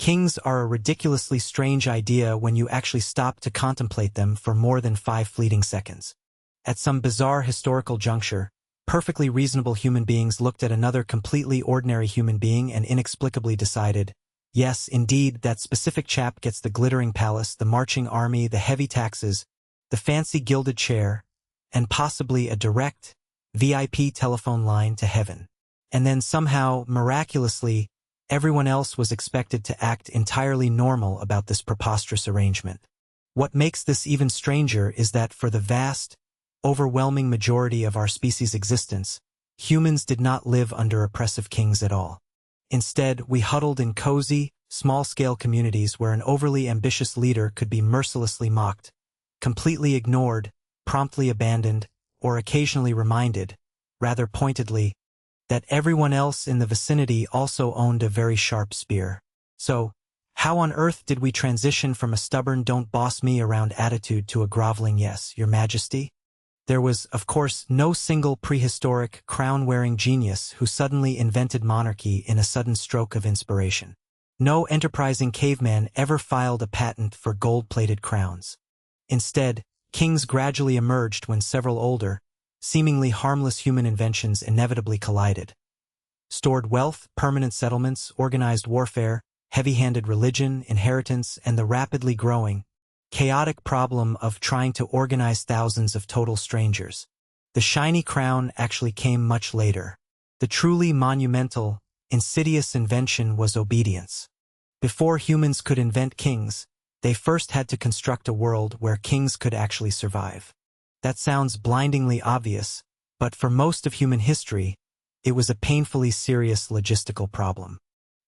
Kings are a ridiculously strange idea when you actually stop to contemplate them for more than 5 fleeting seconds. At some bizarre historical juncture, perfectly reasonable human beings looked at another completely ordinary human being and inexplicably decided, yes, indeed, that specific chap gets the glittering palace, the marching army, the heavy taxes, the fancy gilded chair, and possibly a direct, VIP telephone line to heaven. And then somehow, miraculously, everyone else was expected to act entirely normal about this preposterous arrangement. What makes this even stranger is that for the vast, overwhelming majority of our species' existence, humans did not live under oppressive kings at all. Instead, we huddled in cozy, small-scale communities where an overly ambitious leader could be mercilessly mocked, completely ignored, promptly abandoned, or occasionally reminded, rather pointedly, that everyone else in the vicinity also owned a very sharp spear. So, how on earth did we transition from a stubborn don't boss me around attitude to a groveling yes, your majesty? There was, of course, no single prehistoric, crown-wearing genius who suddenly invented monarchy in a sudden stroke of inspiration. No enterprising caveman ever filed a patent for gold-plated crowns. Instead, kings gradually emerged when several older, seemingly harmless human inventions inevitably collided. Stored wealth, permanent settlements, organized warfare, heavy-handed religion, inheritance, and the rapidly growing, chaotic problem of trying to organize thousands of total strangers. The shiny crown actually came much later. The truly monumental, insidious invention was obedience. Before humans could invent kings, they first had to construct a world where kings could actually survive. That sounds blindingly obvious, but for most of human history, it was a painfully serious logistical problem.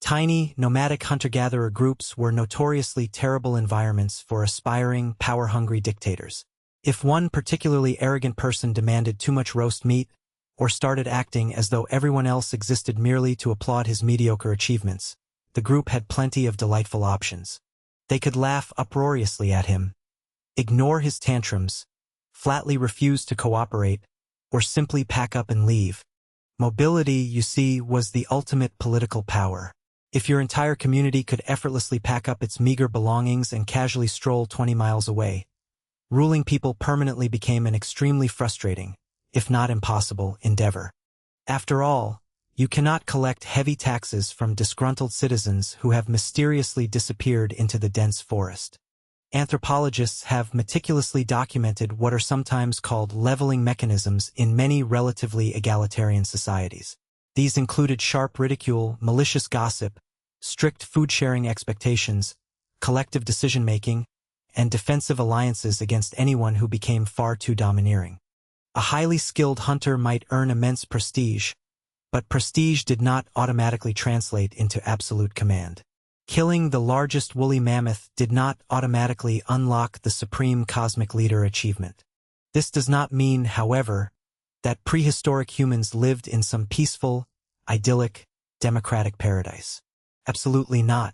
Tiny, nomadic hunter-gatherer groups were notoriously terrible environments for aspiring, power-hungry dictators. If one particularly arrogant person demanded too much roast meat, or started acting as though everyone else existed merely to applaud his mediocre achievements, the group had plenty of delightful options. They could laugh uproariously at him, ignore his tantrums, flatly refuse to cooperate, or simply pack up and leave. Mobility, you see, was the ultimate political power. If your entire community could effortlessly pack up its meager belongings and casually stroll 20 miles away, ruling people permanently became an extremely frustrating, if not impossible, endeavor. After all, you cannot collect heavy taxes from disgruntled citizens who have mysteriously disappeared into the dense forest. Anthropologists have meticulously documented what are sometimes called leveling mechanisms in many relatively egalitarian societies. These included sharp ridicule, malicious gossip, strict food-sharing expectations, collective decision-making, and defensive alliances against anyone who became far too domineering. A highly skilled hunter might earn immense prestige, but prestige did not automatically translate into absolute command. Killing the largest woolly mammoth did not automatically unlock the supreme cosmic leader achievement. This does not mean, however, that prehistoric humans lived in some peaceful, idyllic, democratic paradise. Absolutely not.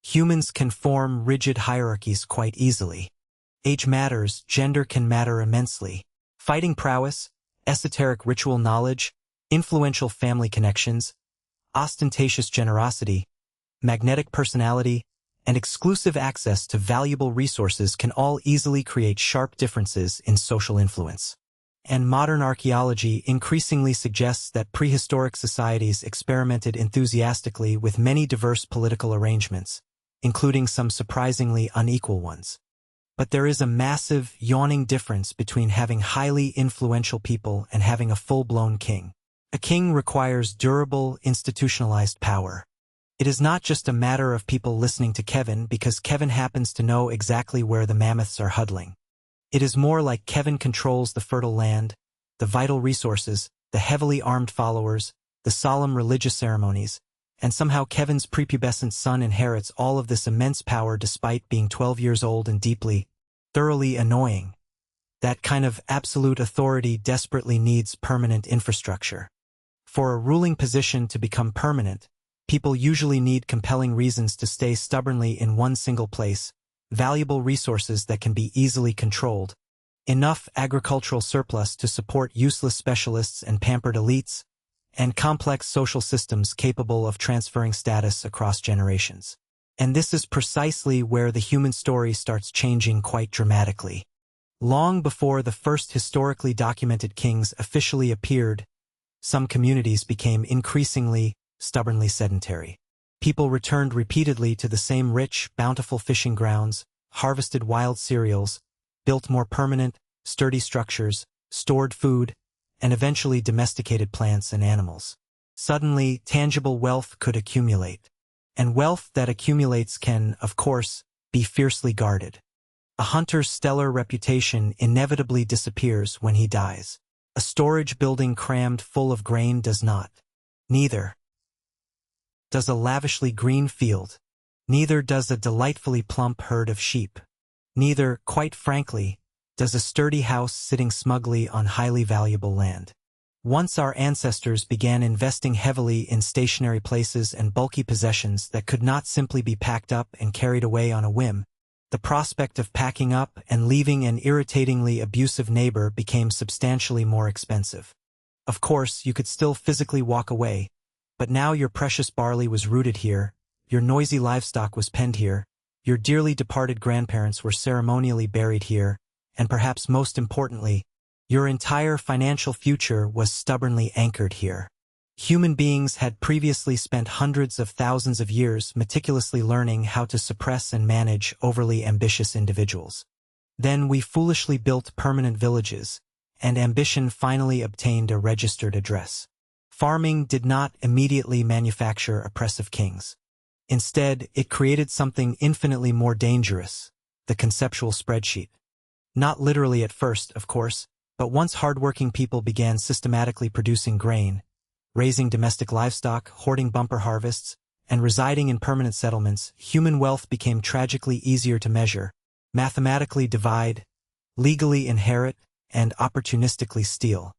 Humans can form rigid hierarchies quite easily. Age matters, gender can matter immensely. Fighting prowess, esoteric ritual knowledge, influential family connections, ostentatious generosity, magnetic personality, and exclusive access to valuable resources can all easily create sharp differences in social influence. And modern archaeology increasingly suggests that prehistoric societies experimented enthusiastically with many diverse political arrangements, including some surprisingly unequal ones. But there is a massive, yawning difference between having highly influential people and having a full-blown king. A king requires durable, institutionalized power. It is not just a matter of people listening to Kevin because Kevin happens to know exactly where the mammoths are huddling. It is more like Kevin controls the fertile land, the vital resources, the heavily armed followers, the solemn religious ceremonies, and somehow Kevin's prepubescent son inherits all of this immense power despite being 12 years old and deeply, thoroughly annoying. That kind of absolute authority desperately needs permanent infrastructure. For a ruling position to become permanent, people usually need compelling reasons to stay stubbornly in one single place, valuable resources that can be easily controlled, enough agricultural surplus to support useless specialists and pampered elites, and complex social systems capable of transferring status across generations. And this is precisely where the human story starts changing quite dramatically. Long before the first historically documented kings officially appeared, some communities became increasingly, stubbornly sedentary. People returned repeatedly to the same rich, bountiful fishing grounds, harvested wild cereals, built more permanent, sturdy structures, stored food, and eventually domesticated plants and animals. Suddenly, tangible wealth could accumulate. And wealth that accumulates can, of course, be fiercely guarded. A hunter's stellar reputation inevitably disappears when he dies. A storage building crammed full of grain does not. Neither does a lavishly green field. Neither does a delightfully plump herd of sheep. Neither, quite frankly, does a sturdy house sitting smugly on highly valuable land. Once our ancestors began investing heavily in stationary places and bulky possessions that could not simply be packed up and carried away on a whim, the prospect of packing up and leaving an irritatingly abusive neighbor became substantially more expensive. Of course, you could still physically walk away, but now your precious barley was rooted here, your noisy livestock was penned here, your dearly departed grandparents were ceremonially buried here, and perhaps most importantly, your entire financial future was stubbornly anchored here. Human beings had previously spent hundreds of thousands of years meticulously learning how to suppress and manage overly ambitious individuals. Then we foolishly built permanent villages, and ambition finally obtained a registered address. Farming did not immediately manufacture oppressive kings. Instead, it created something infinitely more dangerous, the conceptual spreadsheet. Not literally at first, of course, but once hardworking people began systematically producing grain, raising domestic livestock, hoarding bumper harvests, and residing in permanent settlements, human wealth became tragically easier to measure, mathematically divide, legally inherit, and opportunistically steal.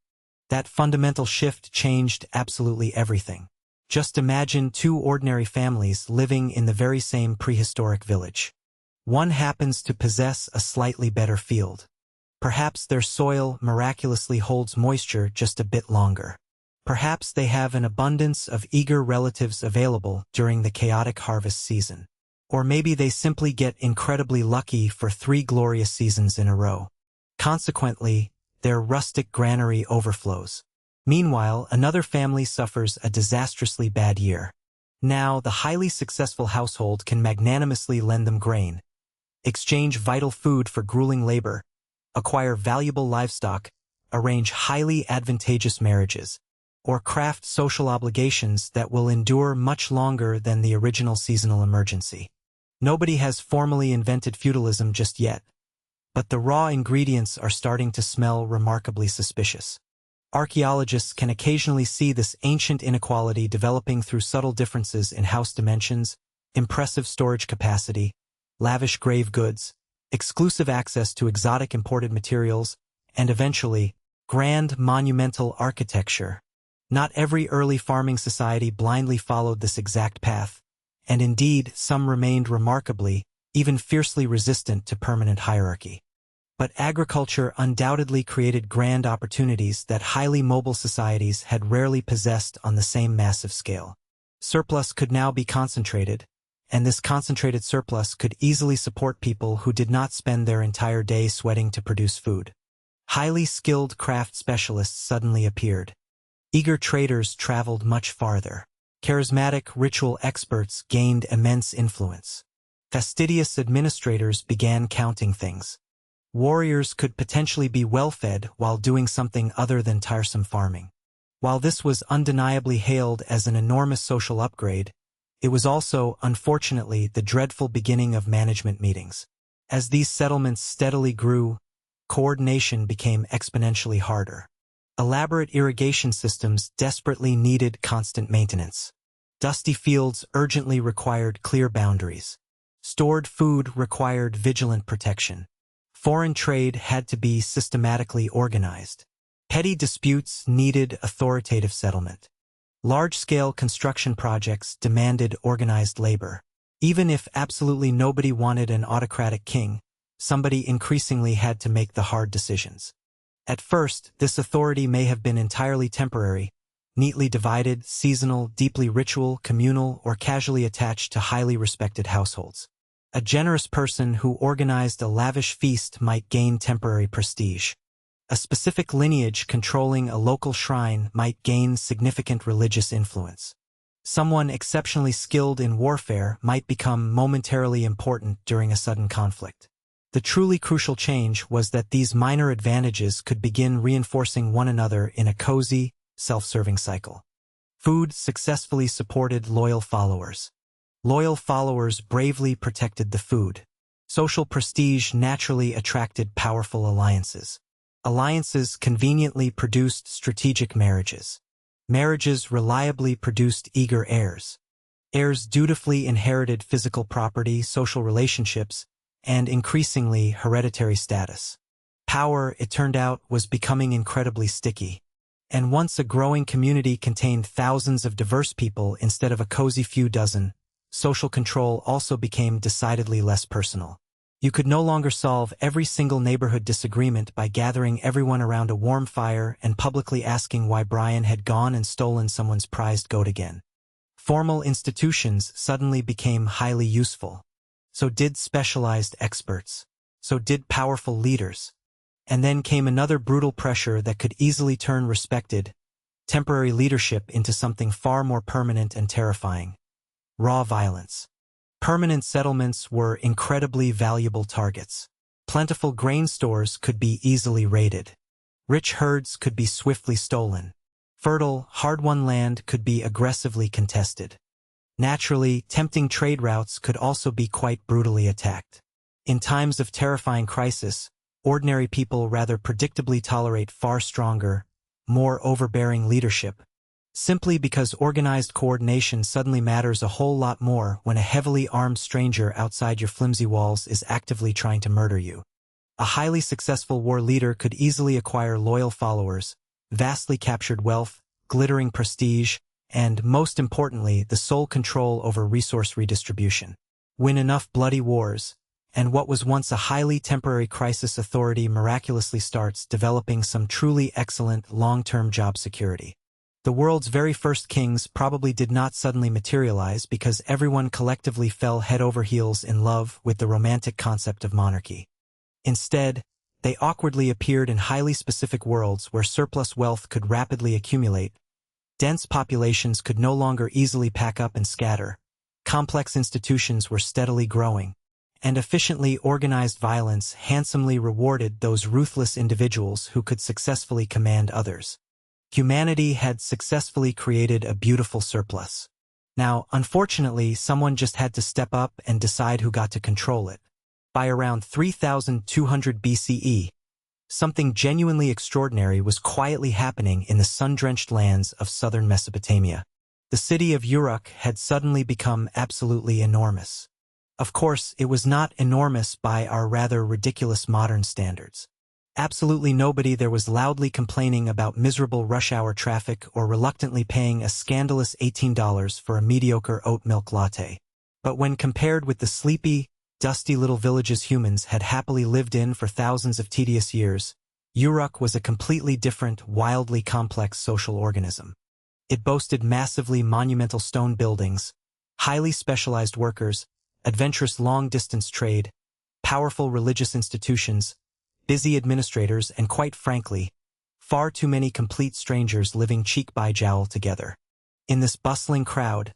That fundamental shift changed absolutely everything. Just imagine two ordinary families living in the very same prehistoric village. One happens to possess a slightly better field. Perhaps their soil miraculously holds moisture just a bit longer. Perhaps they have an abundance of eager relatives available during the chaotic harvest season. Or maybe they simply get incredibly lucky for 3 glorious seasons in a row. Consequently, their rustic granary overflows. Meanwhile, another family suffers a disastrously bad year. Now, the highly successful household can magnanimously lend them grain, exchange vital food for grueling labor, acquire valuable livestock, arrange highly advantageous marriages, or craft social obligations that will endure much longer than the original seasonal emergency. Nobody has formally invented feudalism just yet, but the raw ingredients are starting to smell remarkably suspicious. Archaeologists can occasionally see this ancient inequality developing through subtle differences in house dimensions, impressive storage capacity, lavish grave goods, exclusive access to exotic imported materials, and eventually, grand monumental architecture. Not every early farming society blindly followed this exact path, and indeed some remained remarkably, even fiercely resistant to permanent hierarchy. But agriculture undoubtedly created grand opportunities that highly mobile societies had rarely possessed on the same massive scale. Surplus could now be concentrated, and this concentrated surplus could easily support people who did not spend their entire day sweating to produce food. Highly skilled craft specialists suddenly appeared. Eager traders traveled much farther. Charismatic ritual experts gained immense influence. Fastidious administrators began counting things. Warriors could potentially be well-fed while doing something other than tiresome farming. While this was undeniably hailed as an enormous social upgrade, it was also, unfortunately, the dreadful beginning of management meetings. As these settlements steadily grew, coordination became exponentially harder. Elaborate irrigation systems desperately needed constant maintenance. Dusty fields urgently required clear boundaries. Stored food required vigilant protection. Foreign trade had to be systematically organized. Petty disputes needed authoritative settlement. Large-scale construction projects demanded organized labor. Even if absolutely nobody wanted an autocratic king, somebody increasingly had to make the hard decisions. At first, this authority may have been entirely temporary, neatly divided, seasonal, deeply ritual, communal, or casually attached to highly respected households. A generous person who organized a lavish feast might gain temporary prestige. A specific lineage controlling a local shrine might gain significant religious influence. Someone exceptionally skilled in warfare might become momentarily important during a sudden conflict. The truly crucial change was that these minor advantages could begin reinforcing one another in a cozy, self-serving cycle. Food successfully supported loyal followers. Loyal followers bravely protected the food. Social prestige naturally attracted powerful alliances. Alliances conveniently produced strategic marriages. Marriages reliably produced eager heirs. Heirs dutifully inherited physical property, social relationships, and increasingly hereditary status. Power, it turned out, was becoming incredibly sticky. And once a growing community contained thousands of diverse people instead of a cozy few dozen, social control also became decidedly less personal. You could no longer solve every single neighborhood disagreement by gathering everyone around a warm fire and publicly asking why Brian had gone and stolen someone's prized goat again. Formal institutions suddenly became highly useful. So did specialized experts. So did powerful leaders. And then came another brutal pressure that could easily turn respected, temporary leadership into something far more permanent and terrifying. Raw violence. Permanent settlements were incredibly valuable targets. Plentiful grain stores could be easily raided. Rich herds could be swiftly stolen. Fertile, hard-won land could be aggressively contested. Naturally, tempting trade routes could also be quite brutally attacked. In times of terrifying crisis, ordinary people rather predictably tolerate far stronger, more overbearing leadership, simply because organized coordination suddenly matters a whole lot more when a heavily armed stranger outside your flimsy walls is actively trying to murder you. A highly successful war leader could easily acquire loyal followers, vastly captured wealth, glittering prestige, and, most importantly, the sole control over resource redistribution. Win enough bloody wars, and what was once a highly temporary crisis authority miraculously starts developing some truly excellent long-term job security. The world's very first kings probably did not suddenly materialize because everyone collectively fell head over heels in love with the romantic concept of monarchy. Instead, they awkwardly appeared in highly specific worlds where surplus wealth could rapidly accumulate, dense populations could no longer easily pack up and scatter, complex institutions were steadily growing, and efficiently organized violence handsomely rewarded those ruthless individuals who could successfully command others. Humanity had successfully created a beautiful surplus. Now, unfortunately, someone just had to step up and decide who got to control it. By around 3200 BCE, something genuinely extraordinary was quietly happening in the sun-drenched lands of southern Mesopotamia. The city of Uruk had suddenly become absolutely enormous. Of course, it was not enormous by our rather ridiculous modern standards. Absolutely nobody there was loudly complaining about miserable rush-hour traffic or reluctantly paying a scandalous $18 for a mediocre oat milk latte. But when compared with the sleepy, dusty little villages humans had happily lived in for thousands of tedious years, Uruk was a completely different, wildly complex social organism. It boasted massively monumental stone buildings, highly specialized workers, adventurous long-distance trade, powerful religious institutions, busy administrators, and quite frankly, far too many complete strangers living cheek by jowl together. In this bustling crowd,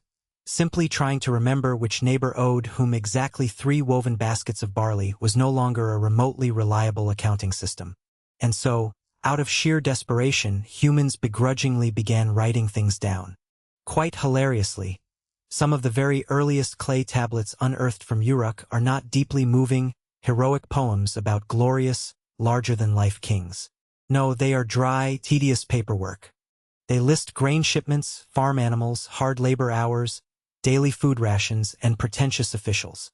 simply trying to remember which neighbor owed whom exactly 3 woven baskets of barley was no longer a remotely reliable accounting system. And so, out of sheer desperation, humans begrudgingly began writing things down. Quite hilariously, some of the very earliest clay tablets unearthed from Uruk are not deeply moving, heroic poems about glorious, larger-than-life kings. No, they are dry, tedious paperwork. They list grain shipments, farm animals, hard labor hours, daily food rations, and pretentious officials.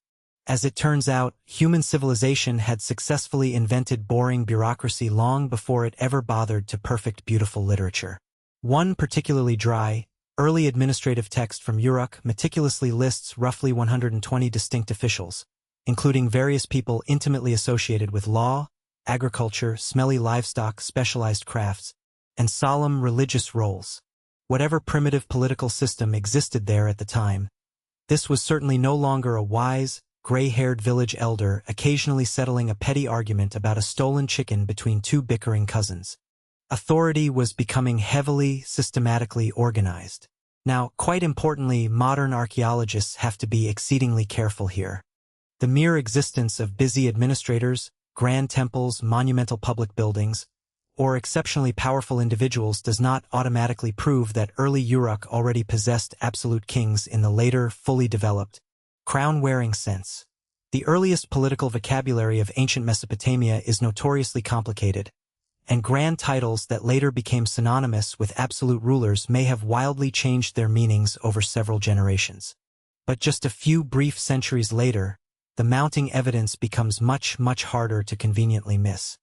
As it turns out, human civilization had successfully invented boring bureaucracy long before it ever bothered to perfect beautiful literature. One particularly dry, early administrative text from Uruk meticulously lists roughly 120 distinct officials, including various people intimately associated with law, agriculture, smelly livestock, specialized crafts, and solemn religious roles. Whatever primitive political system existed there at the time, this was certainly no longer a wise, gray-haired village elder occasionally settling a petty argument about a stolen chicken between two bickering cousins. Authority was becoming heavily, systematically organized. Now, quite importantly, modern archaeologists have to be exceedingly careful here. The mere existence of busy administrators, grand temples, monumental public buildings, or exceptionally powerful individuals does not automatically prove that early Uruk already possessed absolute kings in the later, fully developed, crown-wearing sense. The earliest political vocabulary of ancient Mesopotamia is notoriously complicated, and grand titles that later became synonymous with absolute rulers may have wildly changed their meanings over several generations. But just a few brief centuries later, the mounting evidence becomes much harder to conveniently miss.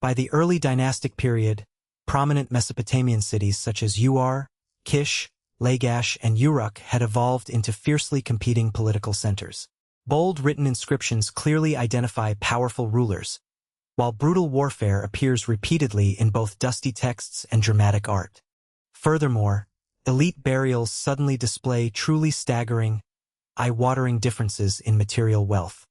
By the early dynastic period, prominent Mesopotamian cities such as Ur, Kish, Lagash, and Uruk had evolved into fiercely competing political centers. Bold written inscriptions clearly identify powerful rulers, while brutal warfare appears repeatedly in both dusty texts and dramatic art. Furthermore, elite burials suddenly display truly staggering, eye-watering differences in material wealth.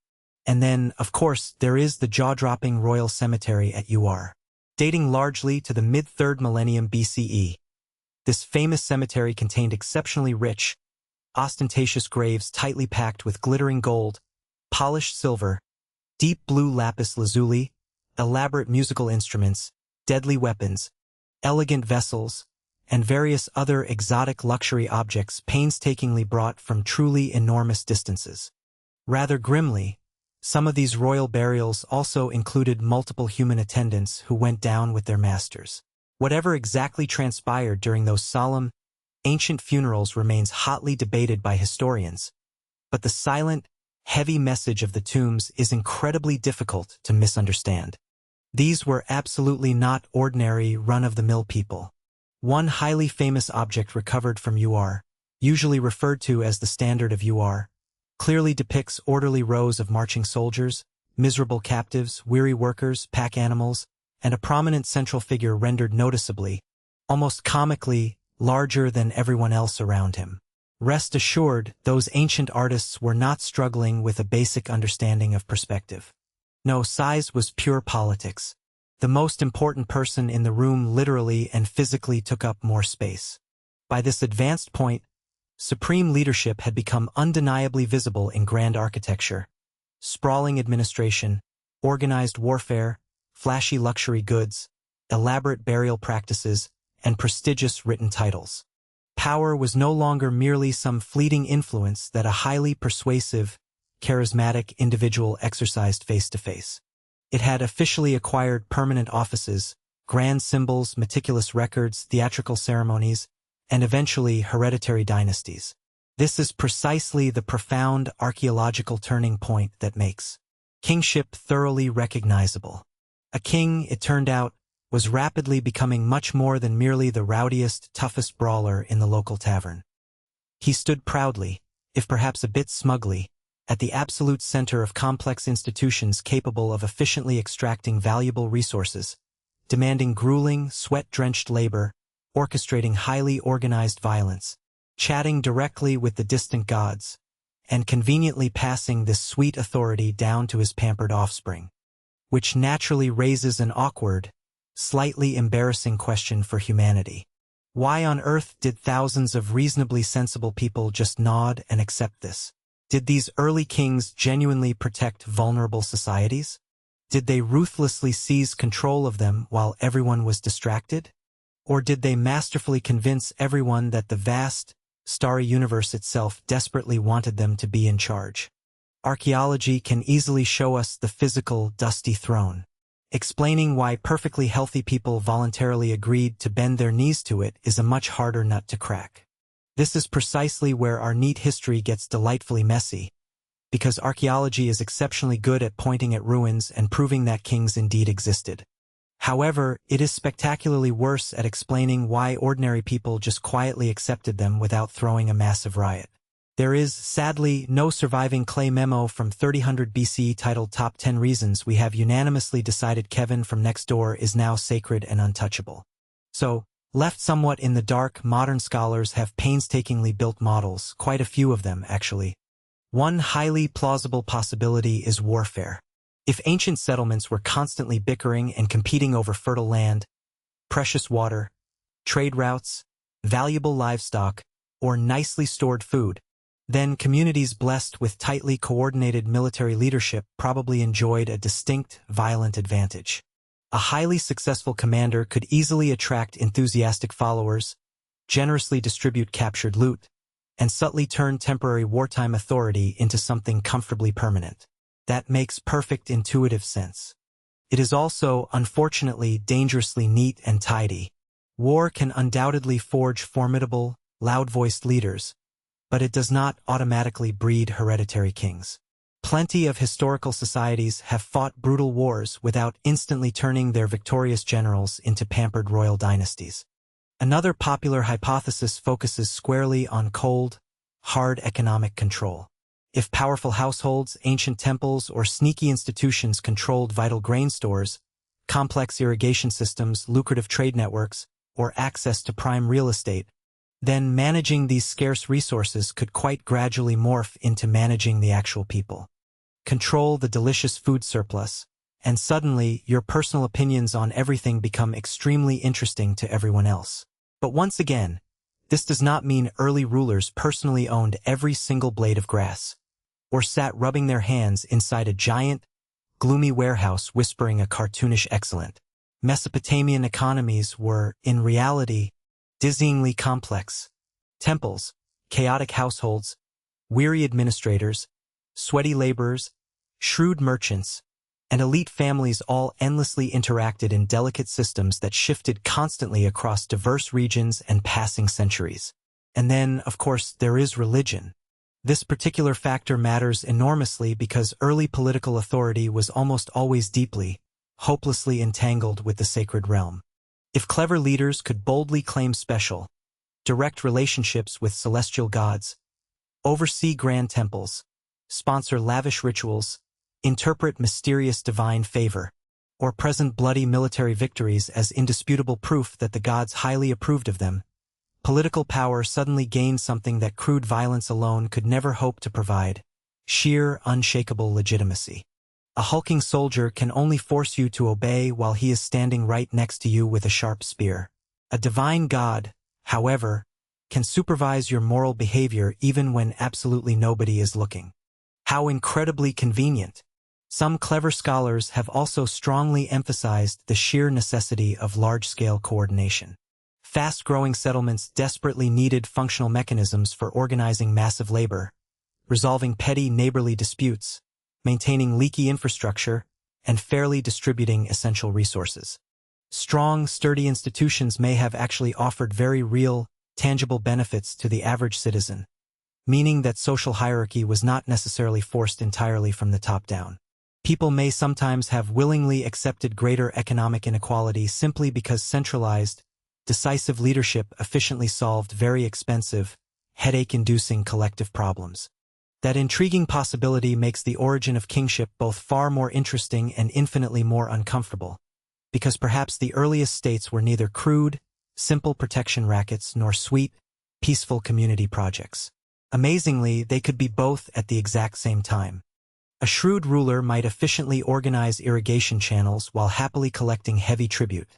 And then, of course, there is the jaw-dropping royal cemetery at Ur, dating largely to the mid-3rd millennium BCE. This famous cemetery contained exceptionally rich, ostentatious graves tightly packed with glittering gold, polished silver, deep blue lapis lazuli, elaborate musical instruments, deadly weapons, elegant vessels, and various other exotic luxury objects painstakingly brought from truly enormous distances. Rather grimly, some of these royal burials also included multiple human attendants who went down with their masters. Whatever exactly transpired during those solemn, ancient funerals remains hotly debated by historians, but the silent, heavy message of the tombs is incredibly difficult to misunderstand. These were absolutely not ordinary run-of-the-mill people. One highly famous object recovered from Ur, usually referred to as the Standard of Ur, clearly depicts orderly rows of marching soldiers, miserable captives, weary workers, pack animals, and a prominent central figure rendered noticeably, almost comically, larger than everyone else around him. Rest assured, those ancient artists were not struggling with a basic understanding of perspective. No, size was pure politics. The most important person in the room literally and physically took up more space. By this advanced point, supreme leadership had become undeniably visible in grand architecture, sprawling administration, organized warfare, flashy luxury goods, elaborate burial practices, and prestigious written titles. Power was no longer merely some fleeting influence that a highly persuasive, charismatic individual exercised face-to-face. It had officially acquired permanent offices, grand symbols, meticulous records, theatrical ceremonies, and eventually hereditary dynasties. This is precisely the profound archaeological turning point that makes kingship thoroughly recognizable. A king, it turned out, was rapidly becoming much more than merely the rowdiest, toughest brawler in the local tavern. He stood proudly, if perhaps a bit smugly, at the absolute center of complex institutions capable of efficiently extracting valuable resources, demanding grueling, sweat-drenched labor, orchestrating highly organized violence, chatting directly with the distant gods, and conveniently passing this sweet authority down to his pampered offspring. Which naturally raises an awkward, slightly embarrassing question for humanity. Why on earth did thousands of reasonably sensible people just nod and accept this? Did these early kings genuinely protect vulnerable societies? Did they ruthlessly seize control of them while everyone was distracted? Or did they masterfully convince everyone that the vast, starry universe itself desperately wanted them to be in charge? Archaeology can easily show us the physical, dusty throne. Explaining why perfectly healthy people voluntarily agreed to bend their knees to it is a much harder nut to crack. This is precisely where our neat history gets delightfully messy, because archaeology is exceptionally good at pointing at ruins and proving that kings indeed existed. However, it is spectacularly worse at explaining why ordinary people just quietly accepted them without throwing a massive riot. There is, sadly, no surviving clay memo from 3000 BC titled Top 10 Reasons We Have Unanimously Decided Kevin from Next Door is Now Sacred and Untouchable. So, Left somewhat in the dark, modern scholars have painstakingly built models, quite a few of them, actually. One highly plausible possibility is warfare. If ancient settlements were constantly bickering and competing over fertile land, precious water, trade routes, valuable livestock, or nicely stored food, then communities blessed with tightly coordinated military leadership probably enjoyed a distinct, violent advantage. A highly successful commander could easily attract enthusiastic followers, generously distribute captured loot, and subtly turn temporary wartime authority into something comfortably permanent. That makes perfect intuitive sense. It is also, unfortunately, dangerously neat and tidy. War can undoubtedly forge formidable, loud-voiced leaders, but it does not automatically breed hereditary kings. Plenty of historical societies have fought brutal wars without instantly turning their victorious generals into pampered royal dynasties. Another popular hypothesis focuses squarely on cold, hard economic control. If powerful households, ancient temples, or sneaky institutions controlled vital grain stores, complex irrigation systems, lucrative trade networks, or access to prime real estate, then managing these scarce resources could quite gradually morph into managing the actual people. Control the delicious food surplus, and suddenly your personal opinions on everything become extremely interesting to everyone else. But once again, this does not mean early rulers personally owned every single blade of grass, or sat rubbing their hands inside a giant, gloomy warehouse whispering a cartoonish excellent. Mesopotamian economies were, in reality, dizzyingly complex. Temples, chaotic households, weary administrators, sweaty laborers, shrewd merchants, and elite families all endlessly interacted in delicate systems that shifted constantly across diverse regions and passing centuries. And then, of course, there is religion. This particular factor matters enormously because early political authority was almost always deeply, hopelessly entangled with the sacred realm. If clever leaders could boldly claim special, direct relationships with celestial gods, oversee grand temples, sponsor lavish rituals, interpret mysterious divine favor, or present bloody military victories as indisputable proof that the gods highly approved of them, political power suddenly gained something that crude violence alone could never hope to provide: sheer, unshakable legitimacy. A hulking soldier can only force you to obey while he is standing right next to you with a sharp spear. A divine god, however, can supervise your moral behavior even when absolutely nobody is looking. How incredibly convenient! Some clever scholars have also strongly emphasized the sheer necessity of large-scale coordination. Fast-growing settlements desperately needed functional mechanisms for organizing massive labor, resolving petty neighborly disputes, maintaining leaky infrastructure, and fairly distributing essential resources. Strong, sturdy institutions may have actually offered very real, tangible benefits to the average citizen, meaning that social hierarchy was not necessarily forced entirely from the top down. People may sometimes have willingly accepted greater economic inequality simply because centralized, decisive leadership efficiently solved very expensive, headache-inducing collective problems. That intriguing possibility makes the origin of kingship both far more interesting and infinitely more uncomfortable, because perhaps the earliest states were neither crude, simple protection rackets nor sweet, peaceful community projects. Amazingly, they could be both at the exact same time. A shrewd ruler might efficiently organize irrigation channels while happily collecting heavy tribute.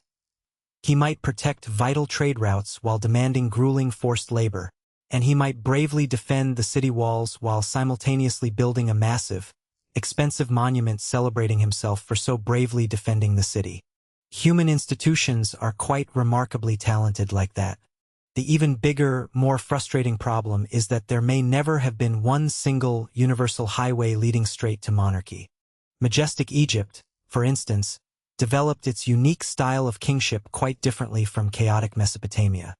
He might protect vital trade routes while demanding grueling forced labor, and he might bravely defend the city walls while simultaneously building a massive, expensive monument celebrating himself for so bravely defending the city. Human institutions are quite remarkably talented like that. The even bigger, more frustrating problem is that there may never have been one single, universal highway leading straight to monarchy. Majestic Egypt, for instance, developed its unique style of kingship quite differently from chaotic Mesopotamia.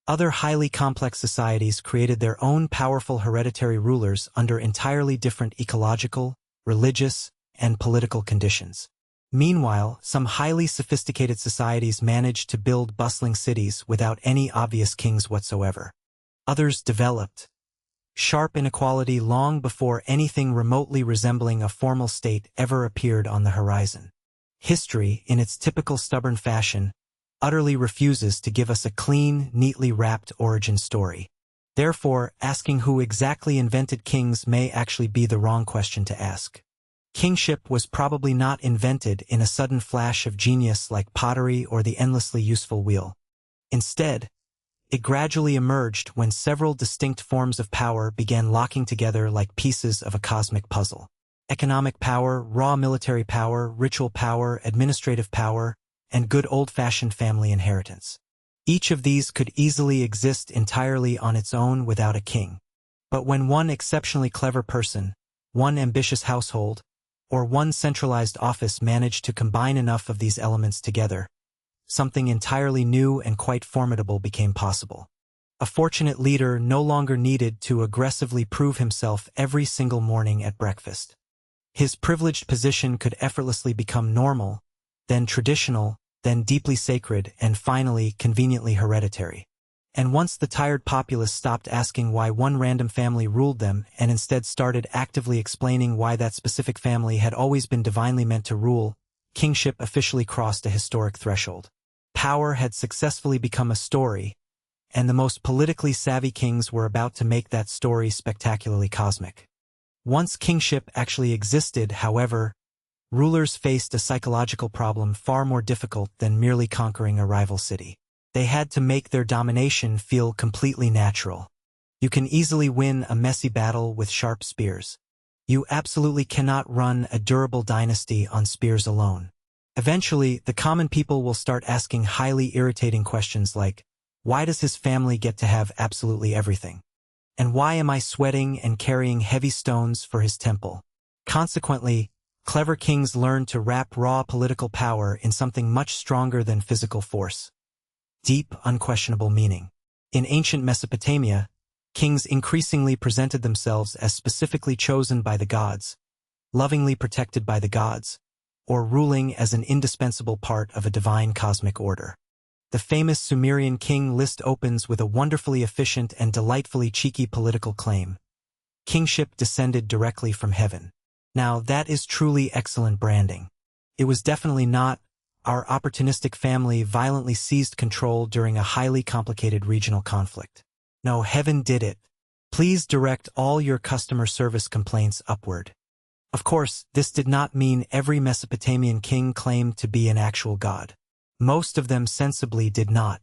Other highly complex societies created their own powerful hereditary rulers under entirely different ecological, religious, and political conditions. Meanwhile, some highly sophisticated societies managed to build bustling cities without any obvious kings whatsoever. Others developed sharp inequality long before anything remotely resembling a formal state ever appeared on the horizon. History, in its typical stubborn fashion, utterly refuses to give us a clean, neatly wrapped origin story. Therefore, asking who exactly invented kings may actually be the wrong question to ask. Kingship was probably not invented in a sudden flash of genius like pottery or the endlessly useful wheel. Instead, it gradually emerged when several distinct forms of power began locking together like pieces of a cosmic puzzle. Economic power, raw military power, ritual power, administrative power, and good old-fashioned family inheritance. Each of these could easily exist entirely on its own without a king. But when one exceptionally clever person, one ambitious household, or one centralized office managed to combine enough of these elements together, something entirely new and quite formidable became possible. A fortunate leader no longer needed to aggressively prove himself every single morning at breakfast. His privileged position could effortlessly become normal, then traditional, then deeply sacred, and finally conveniently hereditary. And once the tired populace stopped asking why one random family ruled them and instead started actively explaining why that specific family had always been divinely meant to rule, kingship officially crossed a historic threshold. Power had successfully become a story, and the most politically savvy kings were about to make that story spectacularly cosmic. Once kingship actually existed, however, rulers faced a psychological problem far more difficult than merely conquering a rival city. They had to make their domination feel completely natural. You can easily win a messy battle with sharp spears. You absolutely cannot run a durable dynasty on spears alone. Eventually, the common people will start asking highly irritating questions like, why does his family get to have absolutely everything? And why am I sweating and carrying heavy stones for his temple? Consequently, clever kings learned to wrap raw political power in something much stronger than physical force. Deep, unquestionable meaning. In ancient Mesopotamia, kings increasingly presented themselves as specifically chosen by the gods, lovingly protected by the gods, or ruling as an indispensable part of a divine cosmic order. The famous Sumerian king list opens with a wonderfully efficient and delightfully cheeky political claim. Kingship descended directly from heaven. Now, that is truly excellent branding. It was definitely not, our opportunistic family violently seized control during a highly complicated regional conflict. No, heaven did it. Please direct all your customer service complaints upward. Of course, this did not mean every Mesopotamian king claimed to be an actual god. Most of them sensibly did not.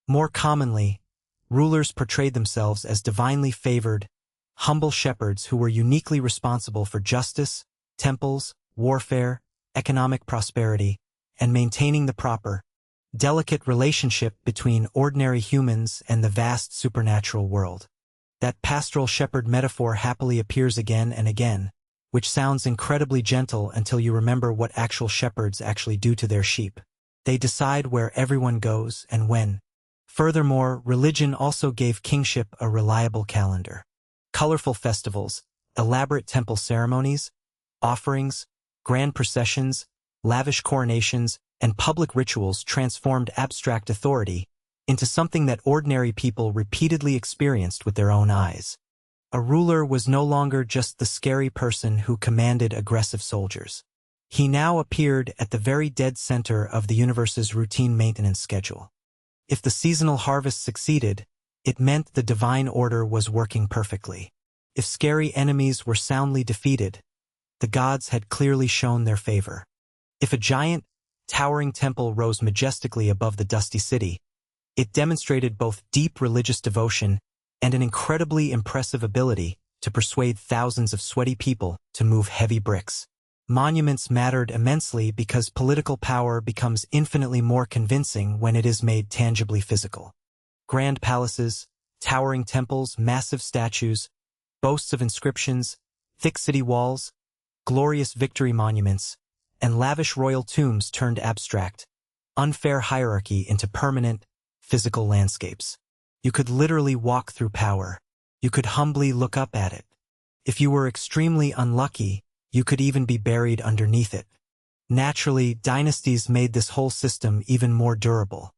More commonly, rulers portrayed themselves as divinely favored, humble shepherds who were uniquely responsible for justice, temples, warfare, economic prosperity, and maintaining the proper, delicate relationship between ordinary humans and the vast supernatural world. That pastoral shepherd metaphor happily appears again and again, which sounds incredibly gentle until you remember what actual shepherds actually do to their sheep. They decide where everyone goes and when. Furthermore, religion also gave kingship a reliable calendar. Colorful festivals, elaborate temple ceremonies, offerings, grand processions, lavish coronations, and public rituals transformed abstract authority into something that ordinary people repeatedly experienced with their own eyes. A ruler was no longer just the scary person who commanded aggressive soldiers. He now appeared at the very dead center of the universe's routine maintenance schedule. If the seasonal harvest succeeded, it meant the divine order was working perfectly. If scary enemies were soundly defeated, the gods had clearly shown their favor. If a giant, towering temple rose majestically above the dusty city, it demonstrated both deep religious devotion and an incredibly impressive ability to persuade thousands of sweaty people to move heavy bricks. Monuments mattered immensely because political power becomes infinitely more convincing when it is made tangibly physical. Grand palaces, towering temples, massive statues, boasts of inscriptions, thick city walls, glorious victory monuments, and lavish royal tombs turned abstract, unfair hierarchy into permanent, physical landscapes. You could literally walk through power. You could humbly look up at it. If you were extremely unlucky, you could even be buried underneath it. Naturally, dynasties made this whole system even more durable.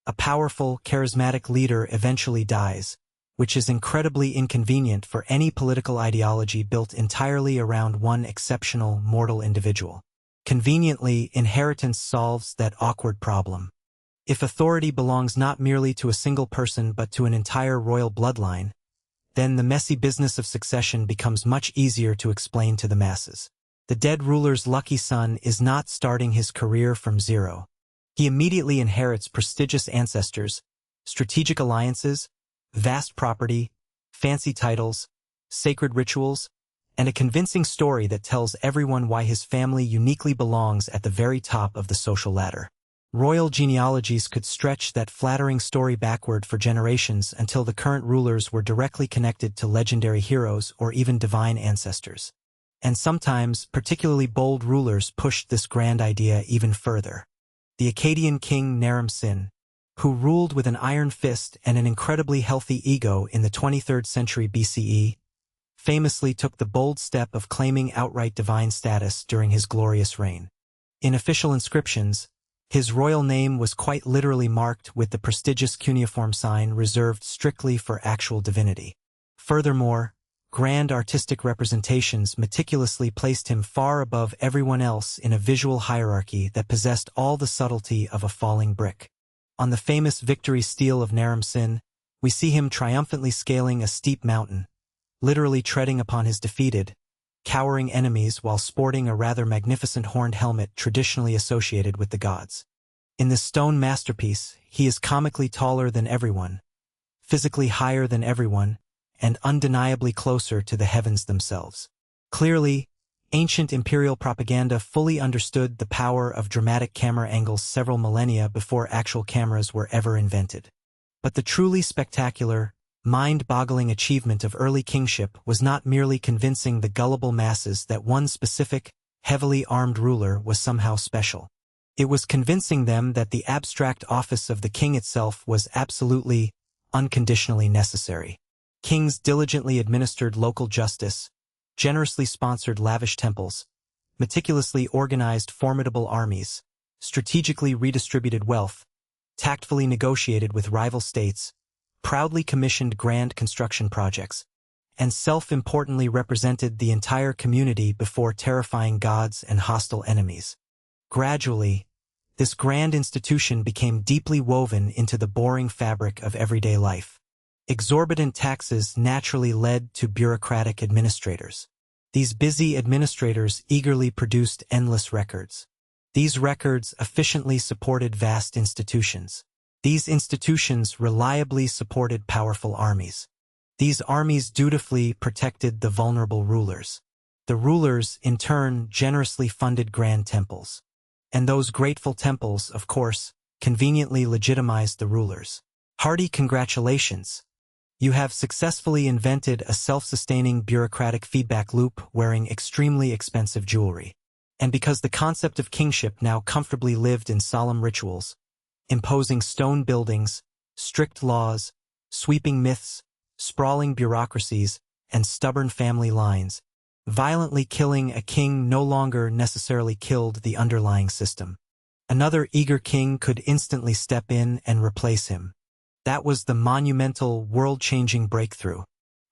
A powerful, charismatic leader eventually dies, which is incredibly inconvenient for any political ideology built entirely around one exceptional, mortal individual. Conveniently, inheritance solves that awkward problem. If authority belongs not merely to a single person but to an entire royal bloodline, then the messy business of succession becomes much easier to explain to the masses. The dead ruler's lucky son is not starting his career from zero. He immediately inherits prestigious ancestors, strategic alliances, vast property, fancy titles, sacred rituals, and a convincing story that tells everyone why his family uniquely belongs at the very top of the social ladder. Royal genealogies could stretch that flattering story backward for generations until the current rulers were directly connected to legendary heroes or even divine ancestors. And sometimes, particularly bold rulers pushed this grand idea even further. The Akkadian king Naram-Sin, who ruled with an iron fist and an incredibly healthy ego in the 23rd century BCE, famously took the bold step of claiming outright divine status during his glorious reign. In official inscriptions, his royal name was quite literally marked with the prestigious cuneiform sign reserved strictly for actual divinity. Furthermore, grand artistic representations meticulously placed him far above everyone else in a visual hierarchy that possessed all the subtlety of a falling brick. On the famous victory stele of Naram-Sin, we see him triumphantly scaling a steep mountain, literally treading upon his defeated, cowering enemies while sporting a rather magnificent horned helmet traditionally associated with the gods. In this stone masterpiece, he is comically taller than everyone, physically higher than everyone, and undeniably closer to the heavens themselves. Clearly, ancient imperial propaganda fully understood the power of dramatic camera angles several millennia before actual cameras were ever invented. But the truly spectacular, mind-boggling achievement of early kingship was not merely convincing the gullible masses that one specific, heavily armed ruler was somehow special. It was convincing them that the abstract office of the king itself was absolutely, unconditionally necessary. Kings diligently administered local justice, generously sponsored lavish temples, meticulously organized formidable armies, strategically redistributed wealth, tactfully negotiated with rival states, proudly commissioned grand construction projects, and self-importantly represented the entire community before terrifying gods and hostile enemies. Gradually, this grand institution became deeply woven into the boring fabric of everyday life. Exorbitant taxes naturally led to bureaucratic administrators. These busy administrators eagerly produced endless records. These records efficiently supported vast institutions. These institutions reliably supported powerful armies. These armies dutifully protected the vulnerable rulers. The rulers, in turn, generously funded grand temples. And those grateful temples, of course, conveniently legitimized the rulers. Hearty congratulations! You have successfully invented a self-sustaining bureaucratic feedback loop wearing extremely expensive jewelry. And because the concept of kingship now comfortably lived in solemn rituals, imposing stone buildings, strict laws, sweeping myths, sprawling bureaucracies, and stubborn family lines, violently killing a king no longer necessarily killed the underlying system. Another eager king could instantly step in and replace him. That was the monumental, world-changing breakthrough.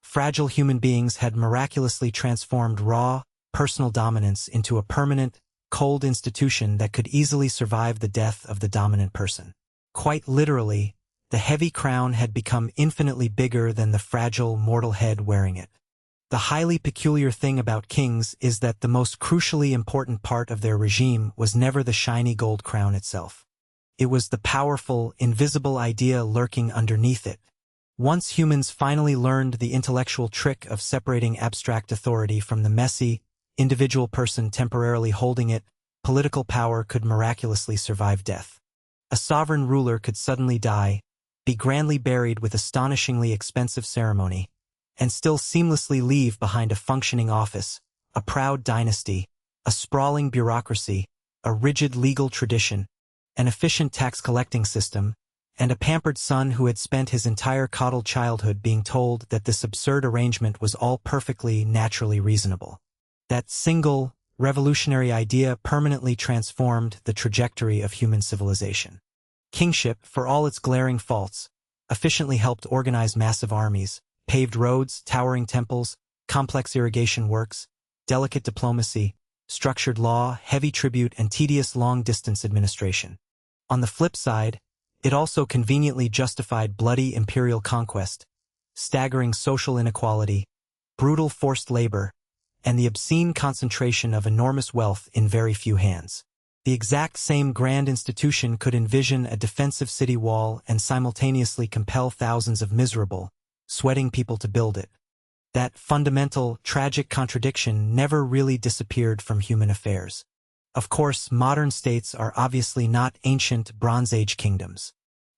Fragile human beings had miraculously transformed raw, personal dominance into a permanent, cold institution that could easily survive the death of the dominant person. Quite literally, the heavy crown had become infinitely bigger than the fragile, mortal head wearing it. The highly peculiar thing about kings is that the most crucially important part of their regime was never the shiny gold crown itself. It was the powerful, invisible idea lurking underneath it. Once humans finally learned the intellectual trick of separating abstract authority from the messy, individual person temporarily holding it, political power could miraculously survive death. A sovereign ruler could suddenly die, be grandly buried with astonishingly expensive ceremony, and still seamlessly leave behind a functioning office, a proud dynasty, a sprawling bureaucracy, a rigid legal tradition, an efficient tax-collecting system, and a pampered son who had spent his entire coddled childhood being told that this absurd arrangement was all perfectly, naturally reasonable. That single, revolutionary idea permanently transformed the trajectory of human civilization. Kingship, for all its glaring faults, efficiently helped organize massive armies, paved roads, towering temples, complex irrigation works, delicate diplomacy, structured law, heavy tribute, and tedious long-distance administration. On the flip side, It also conveniently justified bloody imperial conquest, staggering social inequality, brutal forced labor, and the obscene concentration of enormous wealth in very few hands. The exact same grand institution could envision a defensive city wall and simultaneously compel thousands of miserable, sweating people to build it. That fundamental, tragic contradiction never really disappeared from human affairs. Of course, modern states are obviously not ancient Bronze Age kingdoms.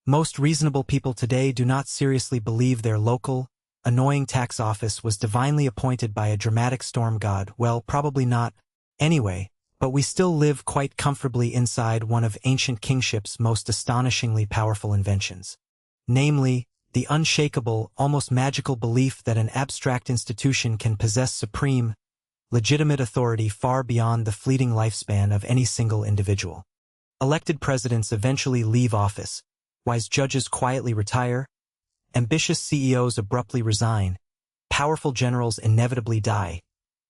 Most reasonable people today do not seriously believe their local, annoying tax office was divinely appointed by a dramatic storm god. Well, probably not, anyway, but we still live quite comfortably inside one of ancient kingship's most astonishingly powerful inventions. Namely, the unshakable, almost magical belief that an abstract institution can possess supreme, legitimate authority far beyond the fleeting lifespan of any single individual. Elected presidents eventually leave office, wise judges quietly retire, ambitious CEOs abruptly resign, powerful generals inevitably die,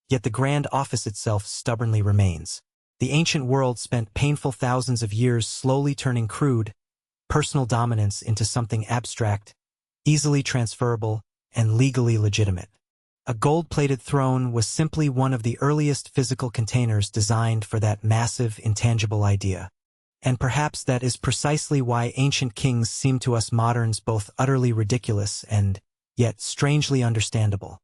yet the grand office itself stubbornly remains. The ancient world spent painful thousands of years slowly turning crude, personal dominance into something abstract, easily transferable, and legally legitimate. A gold-plated throne was simply one of the earliest physical containers designed for that massive, intangible idea. And perhaps that is precisely why ancient kings seem to us moderns both utterly ridiculous and, yet, strangely understandable.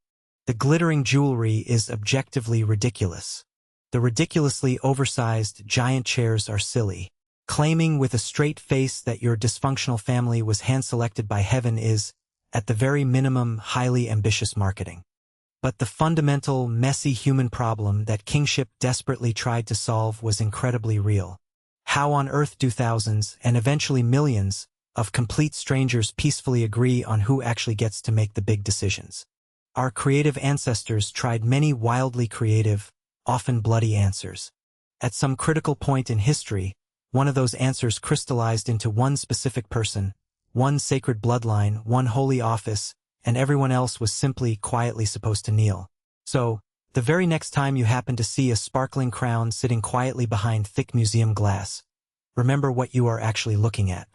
The glittering jewelry is objectively ridiculous. The ridiculously oversized giant chairs are silly. Claiming with a straight face that your dysfunctional family was hand-selected by heaven is, at the very minimum, highly ambitious marketing. But the fundamental, messy human problem that kingship desperately tried to solve was incredibly real. How on earth do thousands, and eventually millions, of complete strangers peacefully agree on who actually gets to make the big decisions? Our creative ancestors tried many wildly creative, often bloody answers. At some critical point in history, one of those answers crystallized into one specific person, one sacred bloodline, one holy office, and everyone else was simply quietly supposed to kneel. So, the very next time you happen to see a sparkling crown sitting quietly behind thick museum glass, remember what you are actually looking at.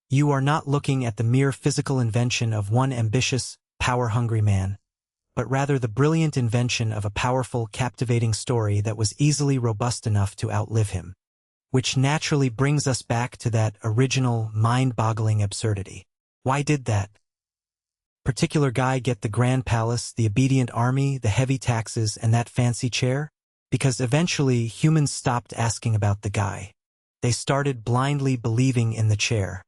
You are not looking at the mere physical invention of one ambitious, power-hungry man, but rather the brilliant invention of a powerful, captivating story that was easily robust enough to outlive him. Which naturally brings us back to that original, mind-boggling absurdity. Why did that particular guy get the grand palace, the obedient army, the heavy taxes, and that fancy chair? Because eventually humans stopped asking about the guy. They started blindly believing in the chair.